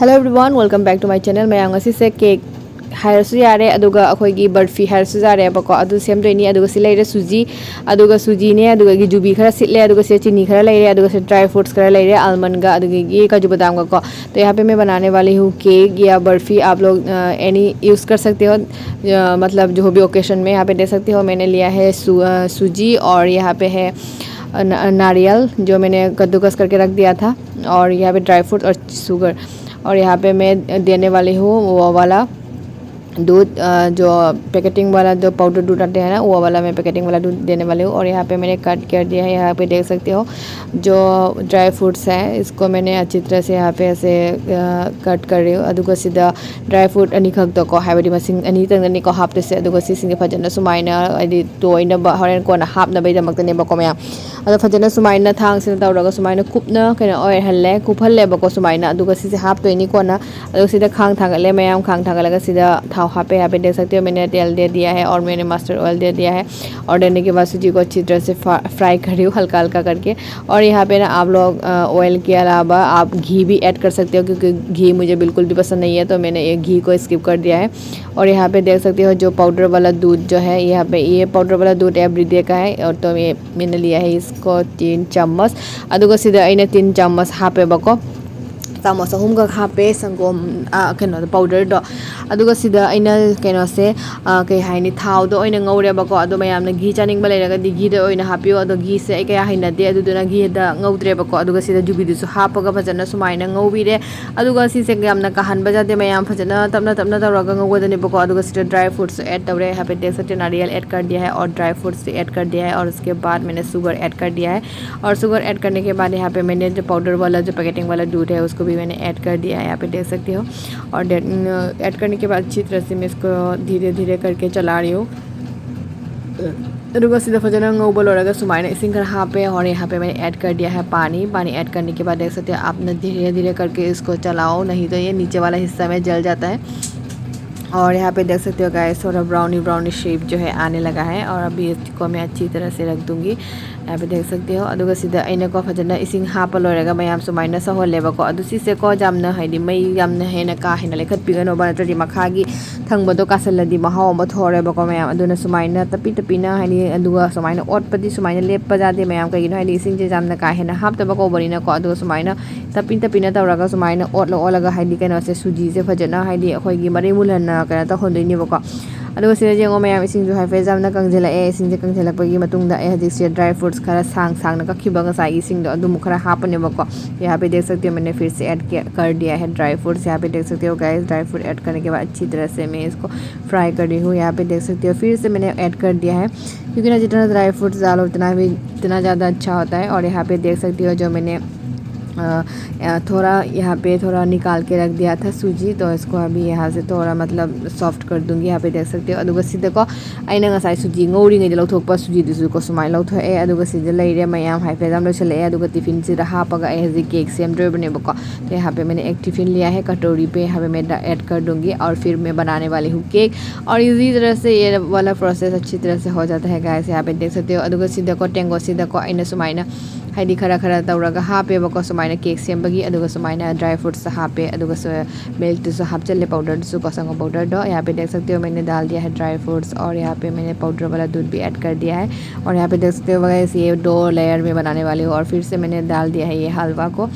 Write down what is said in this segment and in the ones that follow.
Hello everyone, welcome back to my channel. Mayang ngasi se cake hairasu yare aduga akhoi barfi hairasu jare bako adu semdoini aduga silaire suji aduga suji ne aduga gi jubi khara sitle aduga se chini khara laire aduga se dry fruits khara laire almond ga aduga gi kaju badam का को तो यहाँ पे मैं बनाने वाली हूँ cake या बर्फ़ी। आप लोग एनी यूज़ कर सकते हो, मतलब जो भी ओकेशन में। यहाँ पे देख सकते हो मैंने लिया है सूजी और यहाँ पे है नारियल जो मैंने कद्दूकस करके रख दिया था, और यहाँ पे ड्राई फ्रूट और शुगर। और यहाँ पे मैं देने वाली हूँ वो वाला दूध, जो पैकेटिंग वाला जो पाउडर दूध आते हैं ना, वो वाला मैं पैकेटिंग वाला दूध देने वाली हूँ। और यहाँ पे मैंने कट कर दिया है। यहाँ पे देख सकते हो जो ड्राई फ्रूट्स हैं इसको मैंने अच्छी तरह से यहाँ पे ऐसे कट कर रही हूँ। अदुगा सीधा ड्राई फ्रूट अनी खक्तो को हाइबडी मसिंग अनी तंगनी को हाफ से अदुगा सिंग फजन सुमाइना अदी तो इन हॉरेन को ना हाफ नबई दमकतने बको मैं अदो फजन सुमाइना थांग से तौरगा सुमाइना कुपना कने ऑयल हल्ले कुफल्ले बको सुमाइना अदुगा सिसे हाफ तो इनी को ना अदो सीधा खांग थांगले मैं खांग थांगलगा सीधा यहाँ पे देख सकते हो मैंने तेल दे दिया है और मैंने मस्टर्ड ऑयल दे दिया है। और देने के बाद सूजी को अच्छी तरह से फ्राई कर रही हूँ हल्का हल्का करके। और यहाँ पे ना आप लोग ऑयल के अलावा आप घी भी ऐड कर सकते हो, क्योंकि घी मुझे बिल्कुल भी पसंद नहीं है तो मैंने एक घी को स्किप कर दिया है। और यहाँ पे देख सकते हो जो पाउडर वाला दूध जो है, यहाँ पे ये पाउडर वाला दूध एवरीडे का है। और तो मैंने लिया है इसको 3 चम्मच अदुगा सीधा इन्हें 3 चम्मच हापे बको तामोस अहम का हापे संगोम कनो पाउडर दो अदुगा सीधा अइना कनो से कई हाइनी थाव दो ओइना ngौरे बको अदो मयामना घी चानिंग बलेरगा दी घी दो ओइना हापियो अदो घी से आई कया हाइनादे अदुदुना घी दा ngौद्रे बको अदुगा सीधा जुबी दुसु हापगा फजना सुमाइना ngौबिरे अदुगा सीसे यामना काहन बजाते मयाम फजना तबना तबना तौरगा ngौगदने बको अदुगा सीधा ड्राई फ्रूट्स ऐड तौरे। यहाँ पे देख सकते नारियल ऐड कर दिया है और ड्राई फ्रूट्स ऐड कर दिया है। और उसके बाद मैंने शुगर ऐड कर दिया है। और शुगर ऐड करने के बाद यहाँ पे मैंने जो पाउडर वाला जो पैकेटिंग वाला दूध है उसको भी मैंने ऐड कर दिया है। यहाँ पे देख सकते हो। और ऐड करने के बाद अच्छी तरह से मैं इसको धीरे धीरे करके चला रही हूँ। सीधा फजना ngौबल और सुमाइना इसिंग कर हापे। और यहाँ पे मैंने ऐड कर दिया है पानी। पानी ऐड करने के बाद देख सकते हो आप न धीरे धीरे करके इसको चलाओ, नहीं तो ये नीचे वाला हिस्सा में जल जाता है। और यहाँ पे देख सकते हो गाइस थोड़ा ब्राउनी शेप जो है आने लगा है। और अभी इसको मैं अच्छी तरह से रख दूँगी। यहाँ पे देख सकते हो अदुगा सीधा अइना को फजना इसिंग हापा लोरेगा मयाम सुमाइना सहोलेबको अदु सिसे को जामना हाइदि मै यामना हेना का हेना लेखत पिगनो बानत्रदि मखागी थंगबदो कासलदि महाव अमा थोरेबको मयाम अदुना सुमाइना तपि तपिना हाइदि अदुगा सुमाइना ओटपदि सुमाइना लेपपा जादे मयाम कगिनो हाइदि इसिंग जे जामना का हेना हापतबको बरिना को अदुगा सुमाइना तपि तपिना तौरगा सुमाइना ओटलगा हाइदि कनो से सुजी से फजना हाइदि अखोइगी मरे मुलहना कना तखोंदोइनिबको अदुगा सिदा जेंगो मयाम इसिंग जो हाइफे जामना कंजेलाए इसिंग जे कंजेलापगी मतुंगदा ए हजिसे ड्राई फ्रूट्स खरा सांग सांगना कखिबा ngसाई इसिंग दो अदुम खरा हापनेबको। यहाँ पे देख सकते हो मैंने फिर से ऐड कर दिया है ड्राई फ्रूट्स। यहाँ पे देख सकते हो गाइस ड्राई फ्रूट ऐड करने के बाद अच्छी तरह से मैं इसको फ्राई कर रही हूँ। यहाँ पे देख सकते हो फिर से मैंने ऐड कर दिया है, क्योंकि ना जितना ड्राई फ्रूट्स डालो उतना ज़्यादा अच्छा होता है। और यहाँ पे देख सकते हो जो मैंने थोड़ा यहाँ पे थोड़ा निकाल के रख दिया था सूजी, तो इसको अभी यहाँ से थोड़ा मतलब सॉफ्ट कर दूँगी। यहाँ पे देख सकते हो अदुगा सीधा अइना ngसाई सूजी ngौरिङैदि लौथोकपा सूजी को सुमाइ लौथोए अदुगा सीधा लैरे मयाम हाइफे जाम लोइसले अदुगा टिफिन सीधा हापगा ए हजि केक सेमद्रेबनेबको। तो यहाँ पे मैंने एक टिफिन लिया है कटोरी पे, यहाँ पे मैं ऐड कर दूँगी और फिर मैं बनाने वाली हूँ केक। और इसी तरह से ये वाला प्रोसेस अच्छी तरह से हो जाता है गाइस। यहाँ पे देख सकते हो अदुगा सीधा को टेंगो सीधा को अइना सुमाइना हाइदि खरा खरा तौरगा हापेबको सुमाइना केक सेमबगी अदुगा सुमाइना ड्राई फ्रूट्स हापे अदुगा मिल्क तो हापचले पाउडर तो कोसंगो पाउडर दो। यहाँ पे देख सकते हो मैंने डाल दिया है ड्राई फ्रूट्स और यहाँ पे मैंने पाउडर वाला दूध भी ऐड कर दिया है। और यहाँ पे देख सकते हो गाइस ये 2 लेयर में बनाने वाली हूँ। और फिर से मैंने डाल दिया है ये हलवा को।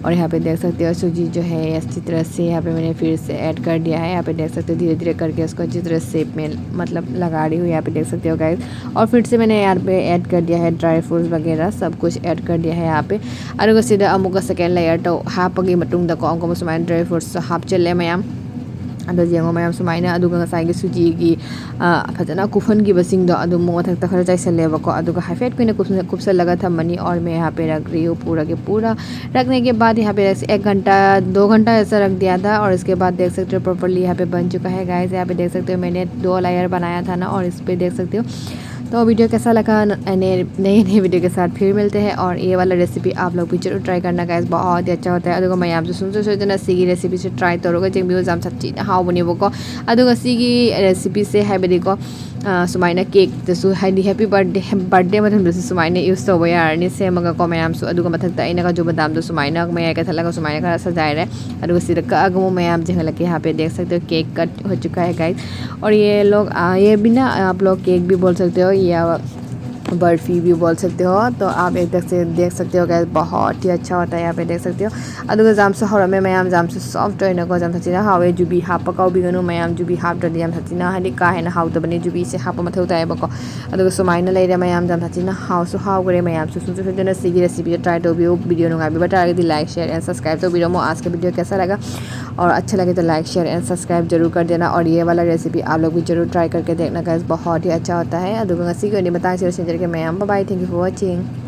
और यहाँ पे देख सकते हो सूजी जो है अच्छी तरह से यहाँ पे मैंने फिर से ऐड कर दिया है। यहाँ पे देख सकते हो धीरे धीरे करके उसको अच्छी तरह शेप में मतलब लगा रही हूँ। यहाँ पे देख सकते हो गाइस। और फिर से मैंने यहाँ पे ऐड कर दिया है ड्राई फ्रूट्स वगैरह सब कुछ ऐड कर दिया है यहाँ पे। अदुगा सीधा अमुका सेकेंड लेयर तो हापगी मतुंगदा को अमुका सुमाइना ड्राई फ्रूट्स हापचले मयाम अदो जेंगो मयाम सुमाइना अदुगा ngसाई सूजी की फजना कुफनगी बसिंग दो अदु मोथक तखर चाइसलेबको अदुगा हाइफेट कोइना कुपसल लगा थमनी। और मैं यहाँ पे रख रही हूँ पूरा के पूरा। रखने के बाद यहाँ पे 1 घंटा 2 घंटा ऐसा रख दिया था। और इसके बाद देख सकते हो प्रॉपर्ली यहाँ पे बन चुका है गाइस। यहाँ पे देख सकते हो मैंने 2 लेयर बनाया था ना। और इस पे देख सकते हो तो वीडियो कैसा लगा, नए वीडियो के साथ फिर मिलते हैं। और ये वाला रेसिपी आप लोग भी जरूर ट्राई करना गाइस, बहुत ही अच्छा होता है। अदुगा मयामसु सुनसु सोइदना सिगी रेसिपी से ट्राई तौरगा जेंबियो जाम सच्ची हाउबनेबको अदुगा सिगी रेसिपी से हाइबदिको सुमाइना केक तसु हाइदी हैप्पी बर्थडे मथंदसु सुमाइना यूज तौबा यारनी सेमगा मयामसु अदुगा मथक्ता अइना का जो बादाम दो सुमाइना मया का थला का सुमाइना का सजायरे अदुगा सिदा कगमो मयाम जेहलके यहाँ पे देख सकते हो केक कट हो चुका है गाइस। और ये लोग ये भी ना आप लोग केक भी बोल सकते हो या बर्फ़ी भी बोल सकते हो। तो आप एक से देख सकते हो गाइस बहुत ही अच्छा होता है यहाँ पे देख सकते हो। अदुगा जामसु हरमे मयाम जामसु सॉफ्ट होइना को जाम सचिना हावे जुबी हापा काउ बिगनु मयाम जुबी हाप द जाम सचिना हदि का हेना हाउ द बने जुबी से हापा मथौ ताय बको अदुगा सुमाइना लेरे मयाम जाम सचिना हाउ सु हाउ गरे मयाम सु सुसु सजना सिगी रेसिपी ट्राई तो वीडियो नुगा भी बता दी लाइक शेयर एंड सब्सक्राइब तो वीडियो मो आज का वीडियो कैसा लगा और अच्छा लगे तो लाइक शेयर एंड सब्सक्राइब जरूर कर देना। और ये वाला रेसिपी आप लोग भी जरूर ट्राई करके देखना गाइस बहुत ही अच्छा होता है। अदुगा ngasi ko ni matang sila sinjir ke mayam bye bye, thank you for watching।